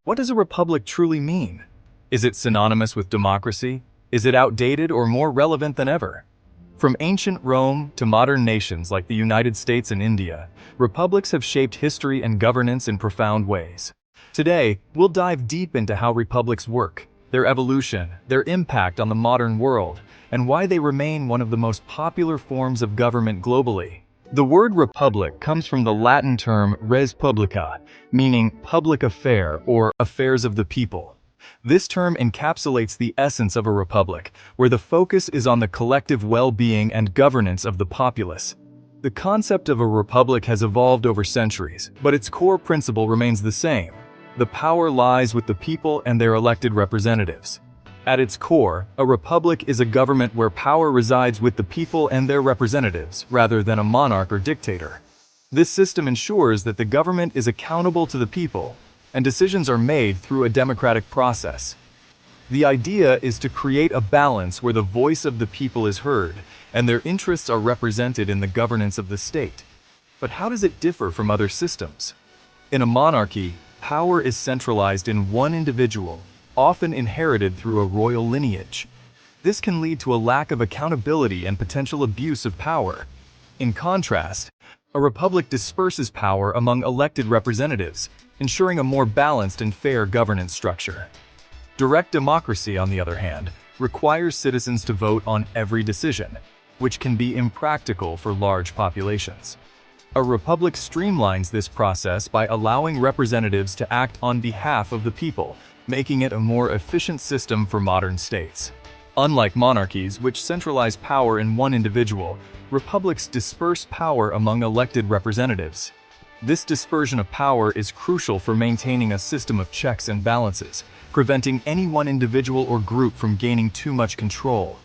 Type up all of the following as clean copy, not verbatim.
What does a republic truly mean? Is it synonymous with democracy? Is it outdated or more relevant than ever? From ancient Rome to modern nations like the United States and India, republics have shaped history and governance in profound ways. Today, we'll dive deep into how republics work, their evolution, their impact on the modern world, and why they remain one of the most popular forms of government globally. The word republic comes from the Latin term res publica, meaning public affair or affairs of the people. This term encapsulates the essence of a republic, where the focus is on the collective well-being and governance of the populace. The concept of a republic has evolved over centuries, but its core principle remains the same. The power lies with the people and their elected representatives. At its core, a republic is a government where power resides with the people and their representatives, rather than a monarch or dictator. This system ensures that the government is accountable to the people, and decisions are made through a democratic process. The idea is to create a balance where the voice of the people is heard, and their interests are represented in the governance of the state. But how does it differ from other systems? In a monarchy, power is centralized in one individual, often inherited through a royal lineage. This can lead to a lack of accountability and potential abuse of power. In contrast, a republic disperses power among elected representatives, ensuring a more balanced and fair governance structure. Direct democracy, on the other hand, requires citizens to vote on every decision, which can be impractical for large populations. A republic streamlines this process by allowing representatives to act on behalf of the people, making it a more efficient system for modern states. Unlike monarchies, which centralize power in one individual, republics disperse power among elected representatives. This dispersion of power is crucial for maintaining a system of checks and balances, preventing any one individual or group from gaining too much control.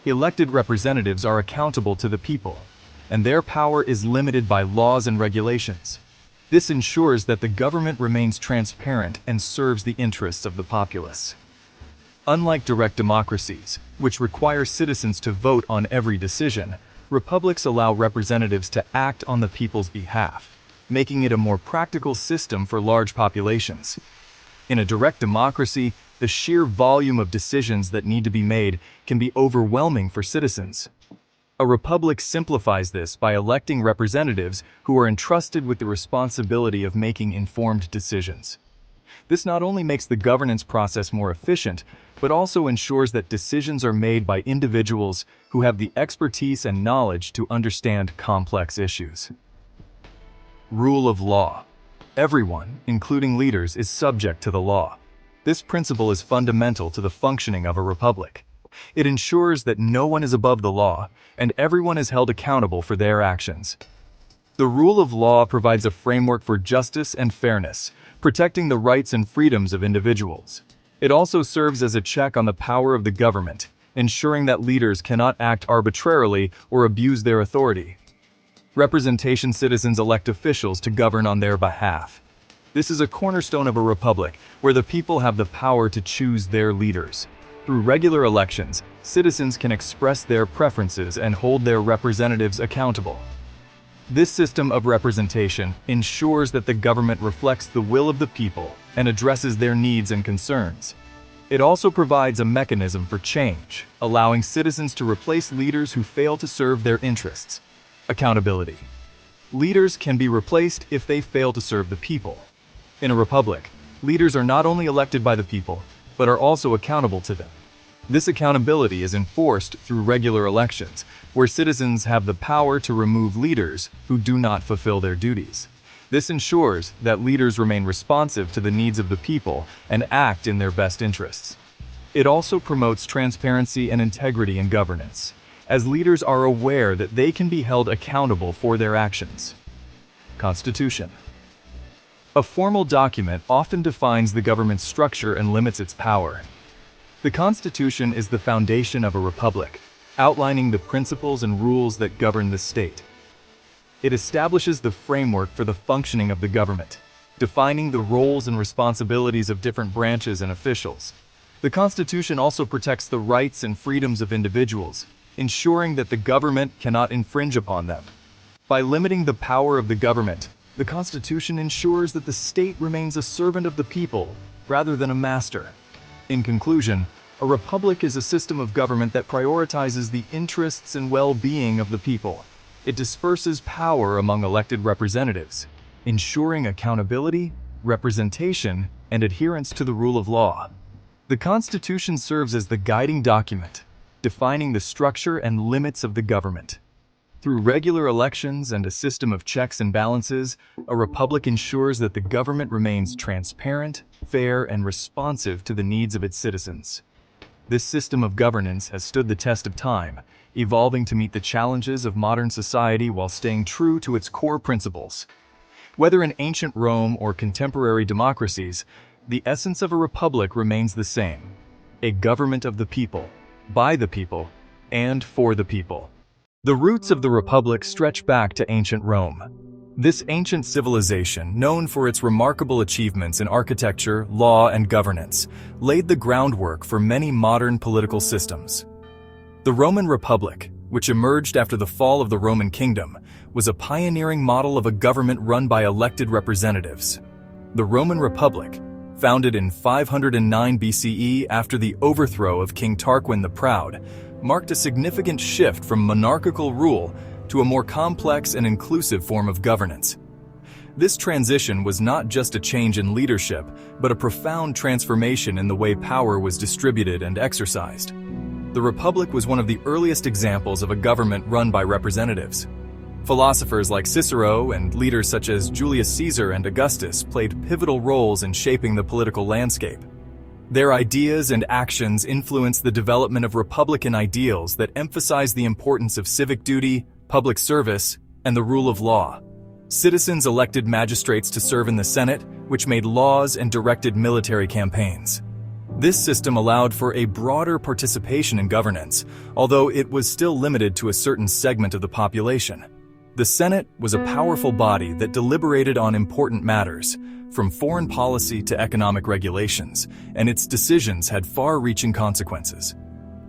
Elected representatives are accountable to the people, and their power is limited by laws and regulations. This ensures that the government remains transparent and serves the interests of the populace. Unlike direct democracies, which require citizens to vote on every decision, republics allow representatives to act on the people's behalf, making it a more practical system for large populations. In a direct democracy, the sheer volume of decisions that need to be made can be overwhelming for citizens. A republic simplifies this by electing representatives who are entrusted with the responsibility of making informed decisions. This not only makes the governance process more efficient, but also ensures that decisions are made by individuals who have the expertise and knowledge to understand complex issues. Rule of law. Everyone, including leaders, is subject to the law. This principle is fundamental to the functioning of a republic. It ensures that no one is above the law, and everyone is held accountable for their actions. The rule of law provides a framework for justice and fairness, protecting the rights and freedoms of individuals. It also serves as a check on the power of the government, ensuring that leaders cannot act arbitrarily or abuse their authority. Representation. Citizens elect officials to govern on their behalf. This is a cornerstone of a republic, where the people have the power to choose their leaders. Through regular elections, citizens can express their preferences and hold their representatives accountable. This system of representation ensures that the government reflects the will of the people and addresses their needs and concerns. It also provides a mechanism for change, allowing citizens to replace leaders who fail to serve their interests. Accountability. Leaders can be replaced if they fail to serve the people. In a republic, leaders are not only elected by the people, but are also accountable to them. This accountability is enforced through regular elections, where citizens have the power to remove leaders who do not fulfill their duties. This ensures that leaders remain responsive to the needs of the people and act in their best interests. It also promotes transparency and integrity in governance, as leaders are aware that they can be held accountable for their actions. Constitution. A formal document often defines the government's structure and limits its power. The Constitution is the foundation of a republic, outlining the principles and rules that govern the state. It establishes the framework for the functioning of the government, defining the roles and responsibilities of different branches and officials. The Constitution also protects the rights and freedoms of individuals, ensuring that the government cannot infringe upon them. By limiting the power of the government, The Constitution ensures that the state remains a servant of the people rather than a master. In conclusion, a republic is a system of government that prioritizes the interests and well-being of the people. It disperses power among elected representatives, ensuring accountability, representation, and adherence to the rule of law. The Constitution serves as the guiding document, defining the structure and limits of the government. Through regular elections and a system of checks and balances, a republic ensures that the government remains transparent, fair, and responsive to the needs of its citizens. This system of governance has stood the test of time, evolving to meet the challenges of modern society while staying true to its core principles. Whether in ancient Rome or contemporary democracies, the essence of a republic remains the same: a government of the people, by the people, and for the people. The roots of the republic stretch back to ancient Rome. This ancient civilization, known for its remarkable achievements in architecture, law, and governance, laid the groundwork for many modern political systems. The Roman Republic, which emerged after the fall of the Roman kingdom, was a pioneering model of a government run by elected representatives. The Roman Republic, founded in 509 BCE after the overthrow of King Tarquin the Proud, marked a significant shift from monarchical rule to a more complex and inclusive form of governance. This transition was not just a change in leadership, but a profound transformation in the way power was distributed and exercised. The Republic was one of the earliest examples of a government run by representatives. Philosophers like Cicero and leaders such as Julius Caesar and Augustus played pivotal roles in shaping the political landscape. Their ideas and actions influenced the development of republican ideals that emphasize the importance of civic duty, public service, and the rule of law. Citizens elected magistrates to serve in the Senate, which made laws and directed military campaigns. This system allowed for a broader participation in governance, although it was still limited to a certain segment of the population. The Senate was a powerful body that deliberated on important matters, from foreign policy to economic regulations, and its decisions had far-reaching consequences.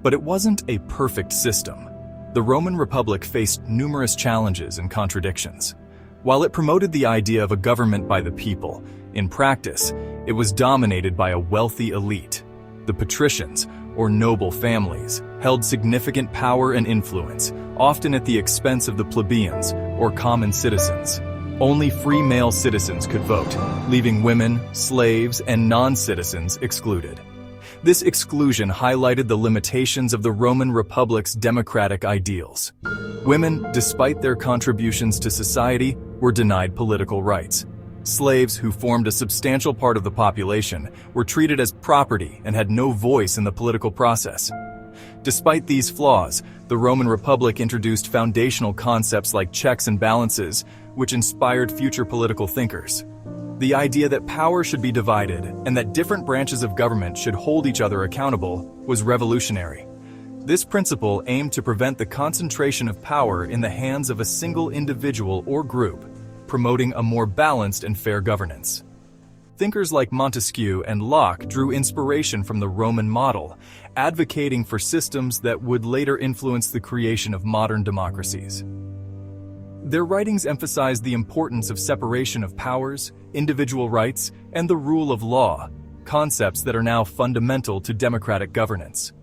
But it wasn't a perfect system. The Roman Republic faced numerous challenges and contradictions. While it promoted the idea of a government by the people, in practice, it was dominated by a wealthy elite. The patricians, or noble families, held significant power and influence, often at the expense of the plebeians, or common citizens. Only free male citizens could vote, leaving women, slaves, and non-citizens excluded. This exclusion highlighted the limitations of the Roman Republic's democratic ideals. Women, despite their contributions to society, were denied political rights. Slaves, who formed a substantial part of the population, were treated as property and had no voice in the political process. Despite these flaws, the Roman Republic introduced foundational concepts like checks and balances, which inspired future political thinkers. The idea that power should be divided and that different branches of government should hold each other accountable was revolutionary. This principle aimed to prevent the concentration of power in the hands of a single individual or group, promoting a more balanced and fair governance. Thinkers like Montesquieu and Locke drew inspiration from the Roman model, advocating for systems that would later influence the creation of modern democracies. Their writings emphasized the importance of separation of powers, individual rights, and the rule of law, concepts that are now fundamental to democratic governance.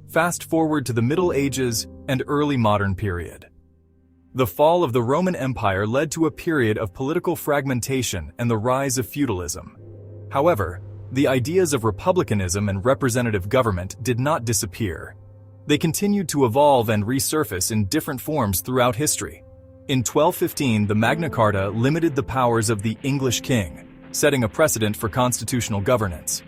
Fast forward to the Middle Ages and early modern period. The fall of the Roman Empire led to a period of political fragmentation and the rise of feudalism. However, the ideas of republicanism and representative government did not disappear. They continued to evolve and resurface in different forms throughout history. In 1215, the Magna Carta limited the powers of the English king, setting a precedent for constitutional governance.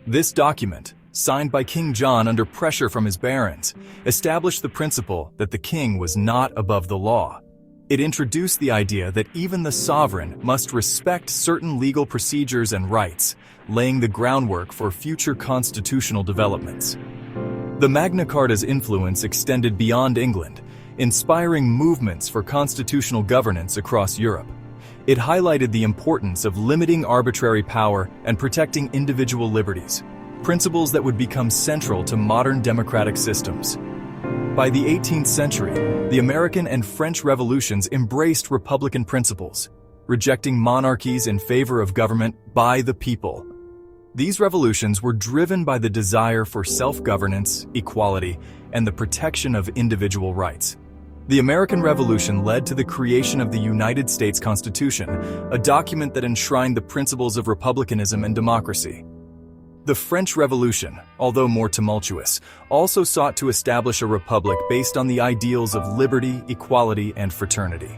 This document, signed by King John under pressure from his barons, established the principle that the king was not above the law. It introduced the idea that even the sovereign must respect certain legal procedures and rights, laying the groundwork for future constitutional developments. The Magna Carta's influence extended beyond England, inspiring movements for constitutional governance across Europe. It highlighted the importance of limiting arbitrary power and protecting individual liberties, principles that would become central to modern democratic systems. By the 18th century, the American and French revolutions embraced republican principles. rejecting monarchies in favor of government by the people. These revolutions were driven by the desire for self-governance, equality, and the protection of individual rights. The American Revolution led to the creation of the United States Constitution, a document that enshrined the principles of republicanism and democracy. The French Revolution, although more tumultuous, also sought to establish a republic based on the ideals of liberty, equality, and fraternity.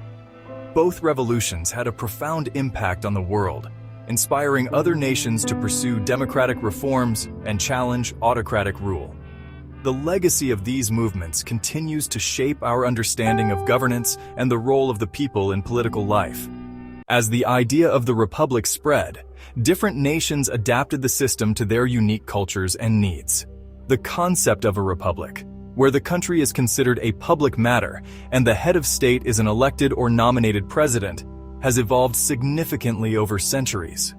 Both revolutions had a profound impact on the world, inspiring other nations to pursue democratic reforms and challenge autocratic rule. The legacy of these movements continues to shape our understanding of governance and the role of the people in political life. As the idea of the republic spread, different nations adapted the system to their unique cultures and needs. The concept of a republic, where the country is considered a public matter and the head of state is an elected or nominated president, has evolved significantly over centuries.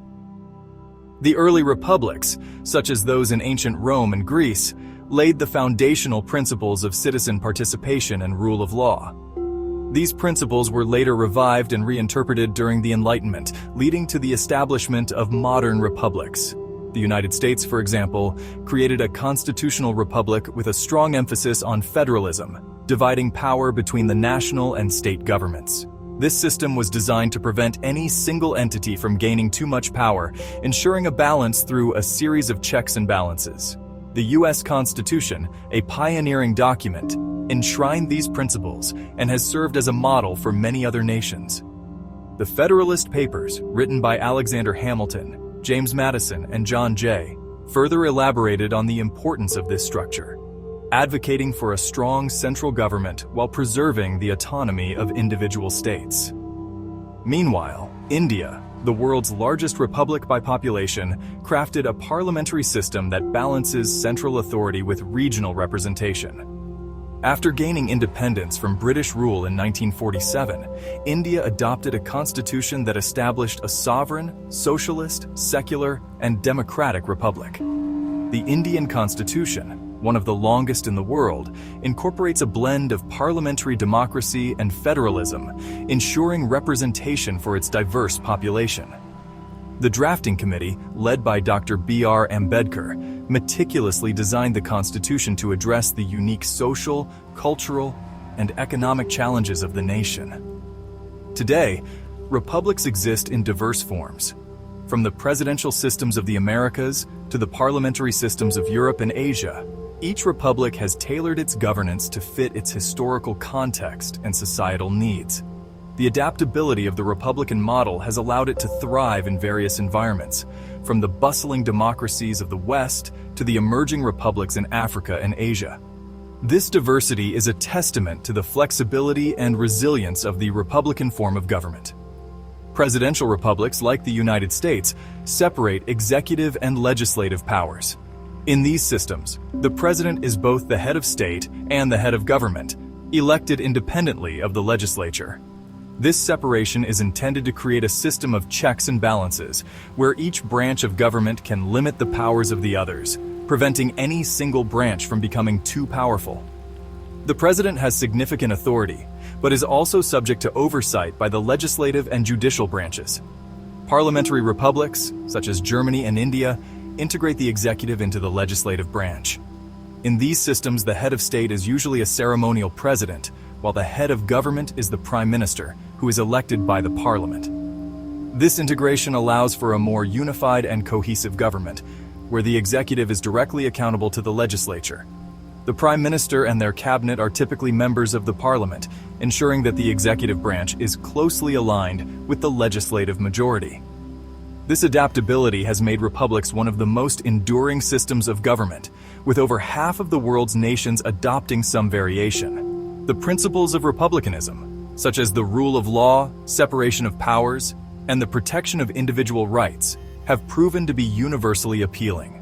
The early republics, such as those in ancient Rome and Greece, laid the foundational principles of citizen participation and rule of law. These principles were later revived and reinterpreted during the Enlightenment, leading to the establishment of modern republics. The United States, for example, created a constitutional republic with a strong emphasis on federalism, dividing power between the national and state governments. This system was designed to prevent any single entity from gaining too much power, ensuring a balance through a series of checks and balances. The U.S. Constitution, a pioneering document, enshrined these principles and has served as a model for many other nations. The Federalist Papers, written by Alexander Hamilton, James Madison, and John Jay, further elaborated on the importance of this structure, advocating for a strong central government while preserving the autonomy of individual states. Meanwhile, India, the world's largest republic by population, crafted a parliamentary system that balances central authority with regional representation. After gaining independence from British rule in 1947, India adopted a constitution that established a sovereign, socialist, secular, and democratic republic. The Indian Constitution, one of the longest in the world, incorporates a blend of parliamentary democracy and federalism, ensuring representation for its diverse population. The drafting committee, led by Dr. B.R. Ambedkar, meticulously designed the Constitution to address the unique social, cultural, and economic challenges of the nation. Today, republics exist in diverse forms. From the presidential systems of the Americas to the parliamentary systems of Europe and Asia, each republic has tailored its governance to fit its historical context and societal needs. The adaptability of the Republican model has allowed it to thrive in various environments, from the bustling democracies of the West to the emerging republics in Africa and Asia. This diversity is a testament to the flexibility and resilience of the Republican form of government. Presidential republics, like the United States, separate executive and legislative powers. In these systems, the president is both the head of state and the head of government, elected independently of the legislature. This separation is intended to create a system of checks and balances, where each branch of government can limit the powers of the others, preventing any single branch from becoming too powerful. The president has significant authority, but is also subject to oversight by the legislative and judicial branches. Parliamentary republics, such as Germany and India, integrate the executive into the legislative branch. In these systems, the head of state is usually a ceremonial president, while the head of government is the prime minister, who is elected by the parliament. This integration allows for a more unified and cohesive government, where the executive is directly accountable to the legislature. The prime minister and their cabinet are typically members of the parliament, ensuring that the executive branch is closely aligned with the legislative majority. This adaptability has made republics one of the most enduring systems of government, with over half of the world's nations adopting some variation. The principles of republicanism, such as the rule of law, separation of powers, and the protection of individual rights, have proven to be universally appealing.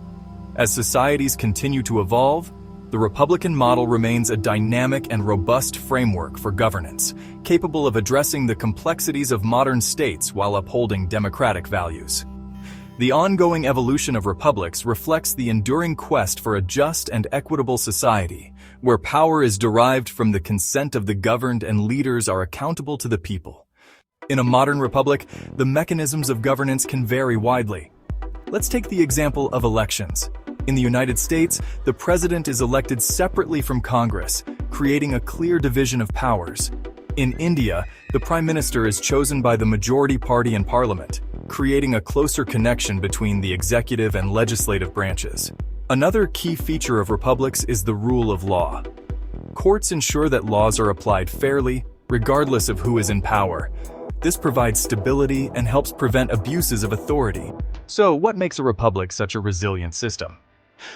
As societies continue to evolve, the Republican model remains a dynamic and robust framework for governance, capable of addressing the complexities of modern states while upholding democratic values. The ongoing evolution of republics reflects the enduring quest for a just and equitable society, where power is derived from the consent of the governed and leaders are accountable to the people. In a modern republic, the mechanisms of governance can vary widely. Let's take the example of elections. In the United States, the president is elected separately from Congress, creating a clear division of powers. In India, the prime minister is chosen by the majority party in parliament, creating a closer connection between the executive and legislative branches. Another key feature of republics is the rule of law. Courts ensure that laws are applied fairly, regardless of who is in power. This provides stability and helps prevent abuses of authority. So, what makes a republic such a resilient system?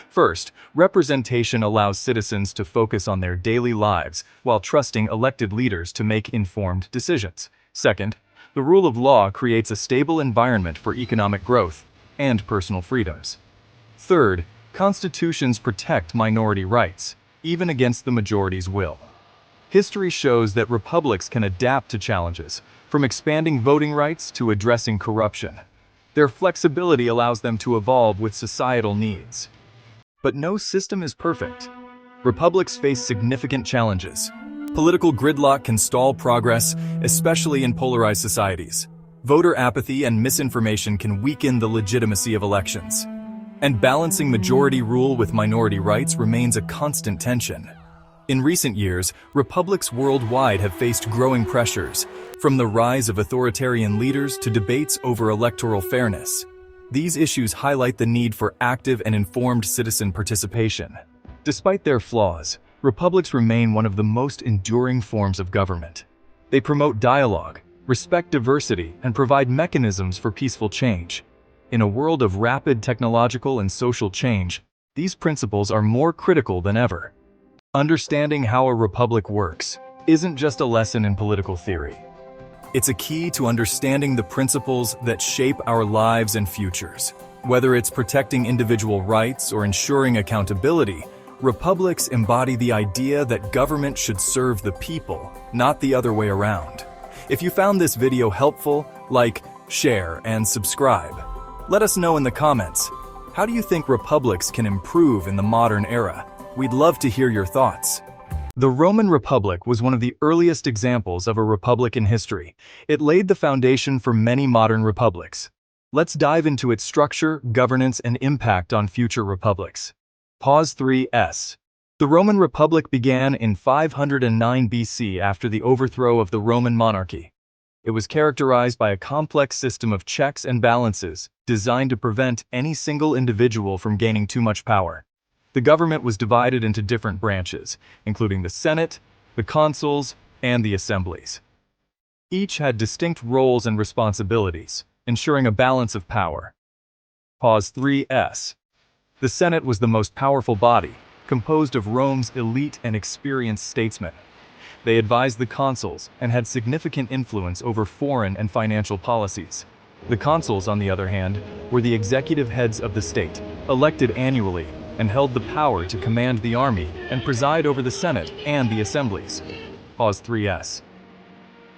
First, representation allows citizens to focus on their daily lives while trusting elected leaders to make informed decisions. Second, the rule of law creates a stable environment for economic growth and personal freedoms. Third, constitutions protect minority rights, even against the majority's will. History shows that republics can adapt to challenges, from expanding voting rights to addressing corruption. Their flexibility allows them to evolve with societal needs. But no system is perfect. Republics face significant challenges. Political gridlock can stall progress, especially in polarized societies. Voter apathy and misinformation can weaken the legitimacy of elections. And balancing majority rule with minority rights remains a constant tension. In recent years, republics worldwide have faced growing pressures, from the rise of authoritarian leaders to debates over electoral fairness. These issues highlight the need for active and informed citizen participation. Despite their flaws, republics remain one of the most enduring forms of government. They promote dialogue, respect diversity, and provide mechanisms for peaceful change. In a world of rapid technological and social change, these principles are more critical than ever. Understanding how a republic works isn't just a lesson in political theory. It's a key to understanding the principles that shape our lives and futures. Whether it's protecting individual rights or ensuring accountability, republics embody the idea that government should serve the people, not the other way around. If you found this video helpful, like, share, and subscribe. Let us know in the comments. How do you think republics can improve in the modern era? We'd love to hear your thoughts. The Roman Republic was one of the earliest examples of a republic in history. It laid the foundation for many modern republics. Let's dive into its structure, governance, and impact on future republics. Pause 3s. The Roman Republic began in 509 BC after the overthrow of the Roman monarchy. It was characterized by a complex system of checks and balances, designed to prevent any single individual from gaining too much power. The government was divided into different branches, including the Senate, the consuls, and the assemblies. Each had distinct roles and responsibilities, ensuring a balance of power. Pause 3s. The Senate was the most powerful body, composed of Rome's elite and experienced statesmen. They advised the consuls and had significant influence over foreign and financial policies. The consuls, on the other hand, were the executive heads of the state, elected annually, and held the power to command the army and preside over the Senate and the assemblies. Pause 3s.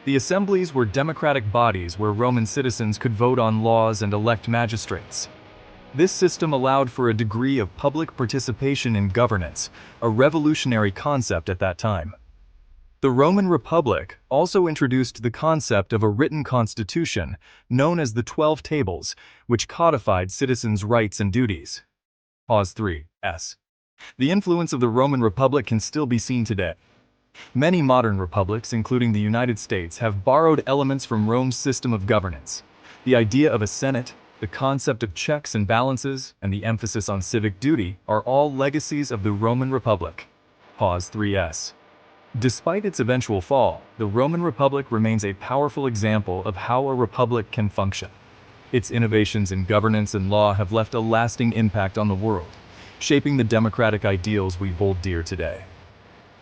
The assemblies were democratic bodies where Roman citizens could vote on laws and elect magistrates. This system allowed for a degree of public participation in governance, a revolutionary concept at that time. The Roman Republic also introduced the concept of a written constitution, known as the 12 Tables, which codified citizens' rights and duties. Pause 3s. The influence of the Roman Republic can still be seen today. Many modern republics, including the United States, have borrowed elements from Rome's system of governance. The idea of a Senate, the concept of checks and balances, and the emphasis on civic duty are all legacies of the Roman Republic. Pause 3s. Despite its eventual fall, the Roman Republic remains a powerful example of how a republic can function. Its innovations in governance and law have left a lasting impact on the world, shaping the democratic ideals we hold dear today.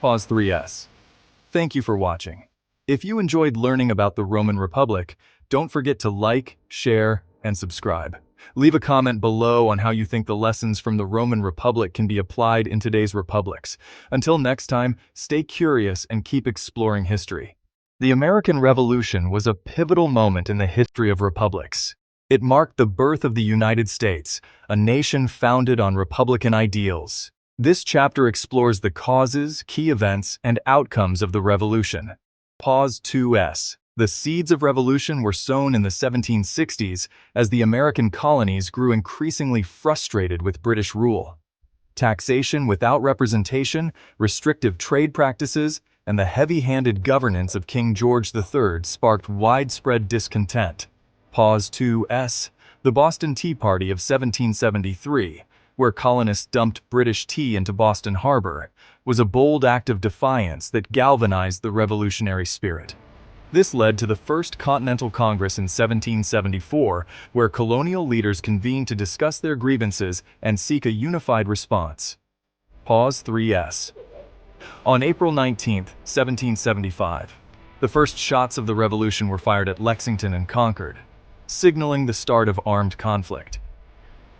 Pause 3s. Thank you for watching. If you enjoyed learning about the Roman Republic, don't forget to like, share, and subscribe. Leave a comment below on how you think the lessons from the Roman Republic can be applied in today's republics. Until next time, stay curious and keep exploring history. The American Revolution was a pivotal moment in the history of republics. It marked the birth of the United States, a nation founded on Republican ideals. This chapter explores the causes, key events, and outcomes of the revolution. Pause 2s. The seeds of revolution were sown in the 1760s as the American colonies grew increasingly frustrated with British rule. Taxation without representation, restrictive trade practices, and the heavy-handed governance of King George III sparked widespread discontent. Pause 2s. The Boston Tea Party of 1773, where colonists dumped British tea into Boston Harbor, was a bold act of defiance that galvanized the revolutionary spirit. This led to the First Continental Congress in 1774, where colonial leaders convened to discuss their grievances and seek a unified response. Pause 3s. On April 19, 1775, the first shots of the revolution were fired at Lexington and Concord, signaling the start of armed conflict.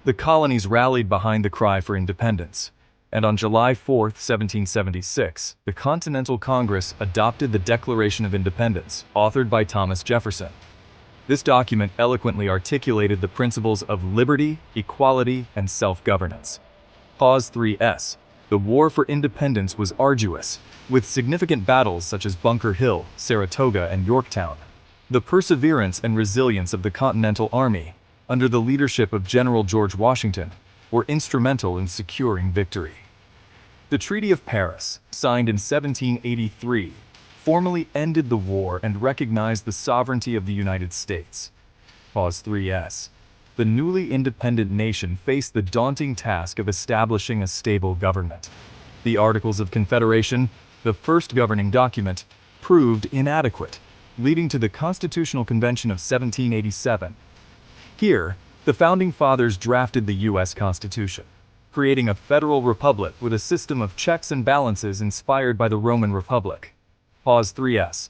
The colonies rallied behind the cry for independence, and on July 4, 1776, the Continental Congress adopted the Declaration of Independence, authored by Thomas Jefferson. This document eloquently articulated the principles of liberty, equality, and self-governance. Pause 3s. The war for independence was arduous, with significant battles such as Bunker Hill, Saratoga, and Yorktown. The perseverance and resilience of the Continental Army, under the leadership of General George Washington, were instrumental in securing victory. The Treaty of Paris, signed in 1783, formally ended the war and recognized the sovereignty of the United States. Pause 3s. The newly independent nation faced the daunting task of establishing a stable government. The Articles of Confederation, the first governing document, proved inadequate, leading to the Constitutional Convention of 1787. Here, the Founding Fathers drafted the U.S. Constitution, creating a federal republic with a system of checks and balances inspired by the Roman Republic. Pause 3s.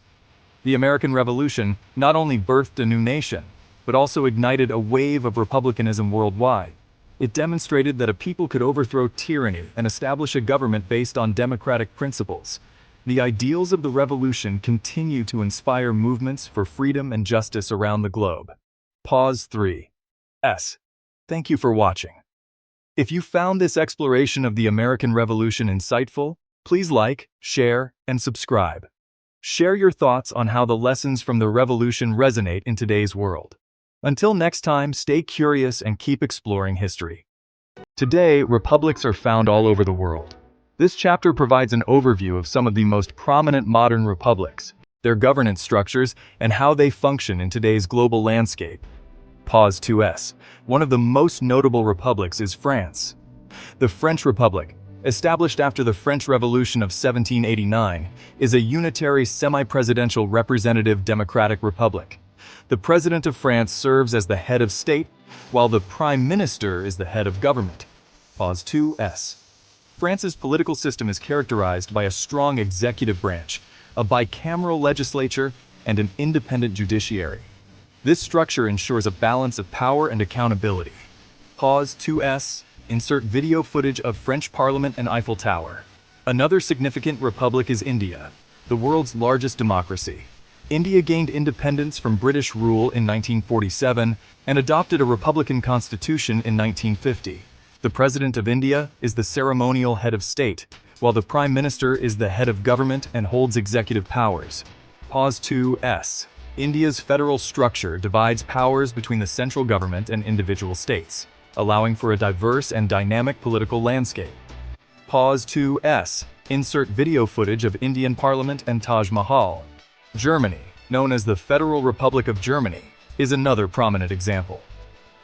The American Revolution not only birthed a new nation, but also ignited a wave of republicanism worldwide. It demonstrated that a people could overthrow tyranny and establish a government based on democratic principles. The ideals of the revolution continue to inspire movements for freedom and justice around the globe. Pause 3s. Thank you for watching. If you found this exploration of the American Revolution insightful, please like, share, and subscribe. Share your thoughts on how the lessons from the revolution resonate in today's world. Until next time, stay curious and keep exploring history. Today, republics are found all over the world. This chapter provides an overview of some of the most prominent modern republics, their governance structures, and how they function in today's global landscape. Pause 2s. One of the most notable republics is France. The French Republic, established after the French Revolution of 1789, is a unitary semi-presidential representative democratic republic. The President of France serves as the head of state, while the Prime Minister is the head of government. Pause 2s. France's political system is characterized by a strong executive branch, a bicameral legislature, and an independent judiciary. This structure ensures a balance of power and accountability. Pause 2s. Insert video footage of French Parliament and Eiffel Tower. Another significant republic is India, the world's largest democracy. India gained independence from British rule in 1947 and adopted a republican constitution in 1950. The President of India is the ceremonial head of state, while the Prime Minister is the head of government and holds executive powers. Pause 2s. India's federal structure divides powers between the central government and individual states, allowing for a diverse and dynamic political landscape. Pause 2s. Insert video footage of Indian Parliament and Taj Mahal. Germany, known as the Federal Republic of Germany, is another prominent example.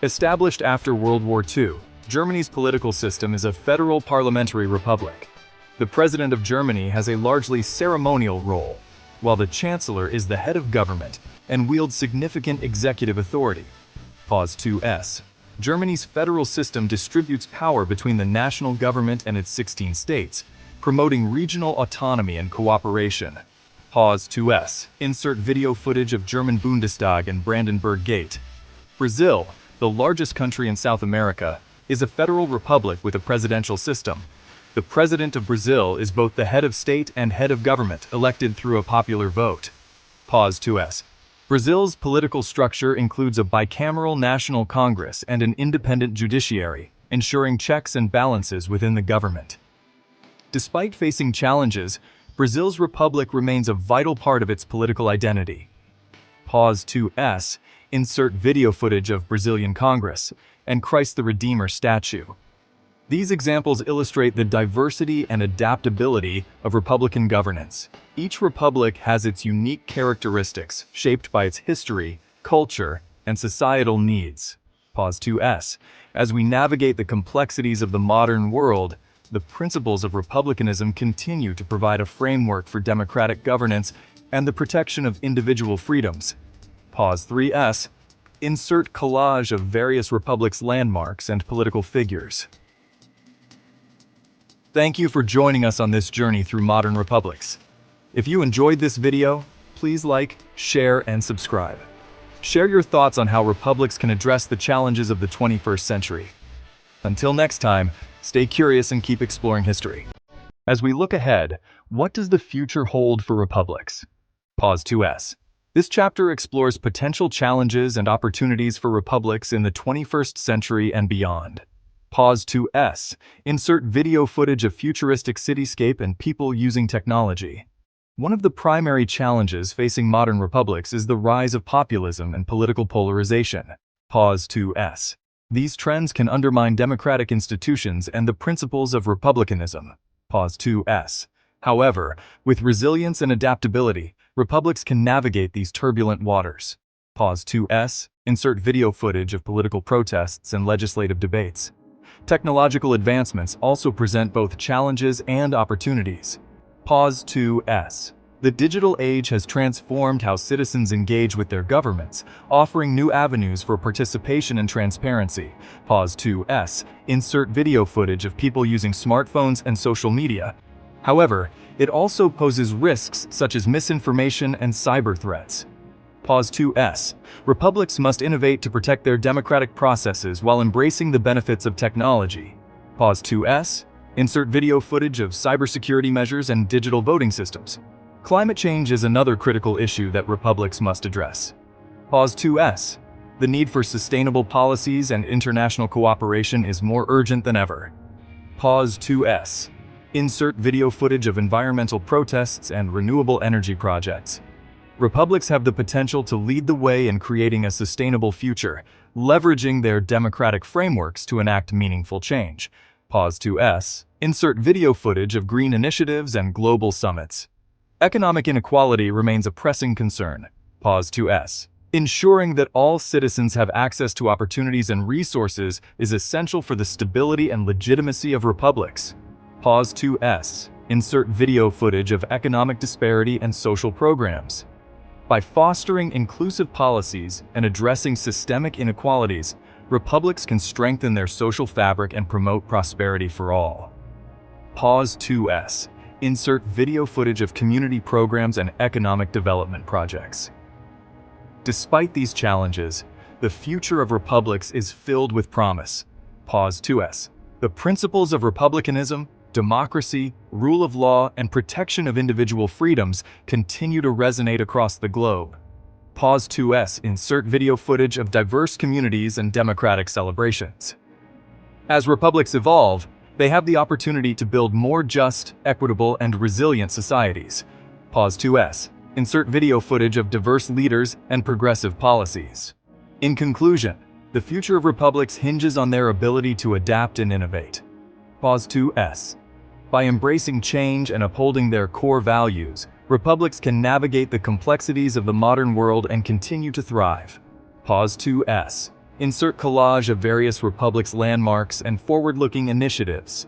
Established after World War II, Germany's political system is a federal parliamentary republic. The President of Germany has a largely ceremonial role, while the Chancellor is the head of government and wields significant executive authority. Pause 2s. Germany's federal system distributes power between the national government and its 16 states, promoting regional autonomy and cooperation. Pause 2s. Insert video footage of German Bundestag and Brandenburg Gate. Brazil, the largest country in South America, is a federal republic with a presidential system. The President of Brazil is both the head of state and head of government, elected through a popular vote. Pause 2s. Brazil's political structure includes a bicameral national congress and an independent judiciary, ensuring checks and balances within the government. Despite facing challenges, Brazil's republic remains a vital part of its political identity. Pause 2S, insert video footage of Brazilian Congress, and Christ the Redeemer statue. These examples illustrate the diversity and adaptability of Republican governance. Each republic has its unique characteristics, shaped by its history, culture, and societal needs. Pause 2S. As we navigate the complexities of the modern world, the principles of republicanism continue to provide a framework for democratic governance and the protection of individual freedoms. Pause 3S. Insert collage of various republics' landmarks and political figures. Thank you for joining us on this journey through modern republics. If you enjoyed this video, please like, share, and subscribe. Share your thoughts on how republics can address the challenges of the 21st century. Until next time, stay curious and keep exploring history. As we look ahead, what does the future hold for republics? Pause 2S. This chapter explores potential challenges and opportunities for republics in the 21st century and beyond. Pause 2S. Insert video footage of futuristic cityscape and people using technology. One of the primary challenges facing modern republics is the rise of populism and political polarization. Pause 2S. These trends can undermine democratic institutions and the principles of republicanism. Pause 2S. However, with resilience and adaptability, republics can navigate these turbulent waters. Pause 2S. Insert video footage of political protests and legislative debates. Technological advancements also present both challenges and opportunities. Pause 2S. The digital age has transformed how citizens engage with their governments, offering new avenues for participation and transparency. Pause 2S. Insert video footage of people using smartphones and social media. However, it also poses risks such as misinformation and cyber threats. Pause 2S. Republics must innovate to protect their democratic processes while embracing the benefits of technology. Pause 2S. Insert video footage of cybersecurity measures and digital voting systems. Climate change is another critical issue that republics must address. Pause 2S. The need for sustainable policies and international cooperation is more urgent than ever. Pause 2S. Insert video footage of environmental protests and renewable energy projects. Republics have the potential to lead the way in creating a sustainable future, leveraging their democratic frameworks to enact meaningful change. Pause 2S. Insert video footage of green initiatives and global summits. Economic inequality remains a pressing concern. Pause 2S. Ensuring that all citizens have access to opportunities and resources is essential for the stability and legitimacy of republics. Pause 2S. Insert video footage of economic disparity and social programs. By fostering inclusive policies and addressing systemic inequalities, republics can strengthen their social fabric and promote prosperity for all. Pause 2S. Insert video footage of community programs and economic development projects. Despite these challenges, the future of republics is filled with promise. Pause 2S. The principles of republicanism, democracy, rule of law, and protection of individual freedoms continue to resonate across the globe. Pause 2S. Insert video footage of diverse communities and democratic celebrations. As republics evolve, they have the opportunity to build more just, equitable, and resilient societies. Pause 2S. Insert video footage of diverse leaders and progressive policies. In conclusion, the future of republics hinges on their ability to adapt and innovate. Pause 2S. By embracing change and upholding their core values, republics can navigate the complexities of the modern world and continue to thrive. Pause 2S. Insert collage of various republics' landmarks and forward-looking initiatives.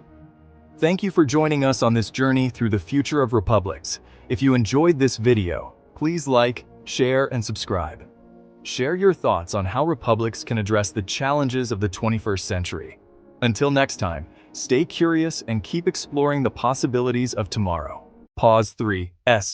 Thank you for joining us on this journey through the future of republics. If you enjoyed this video, please like, share, and subscribe. Share your thoughts on how republics can address the challenges of the 21st century. Until next time, stay curious and keep exploring the possibilities of tomorrow. Pause 3S.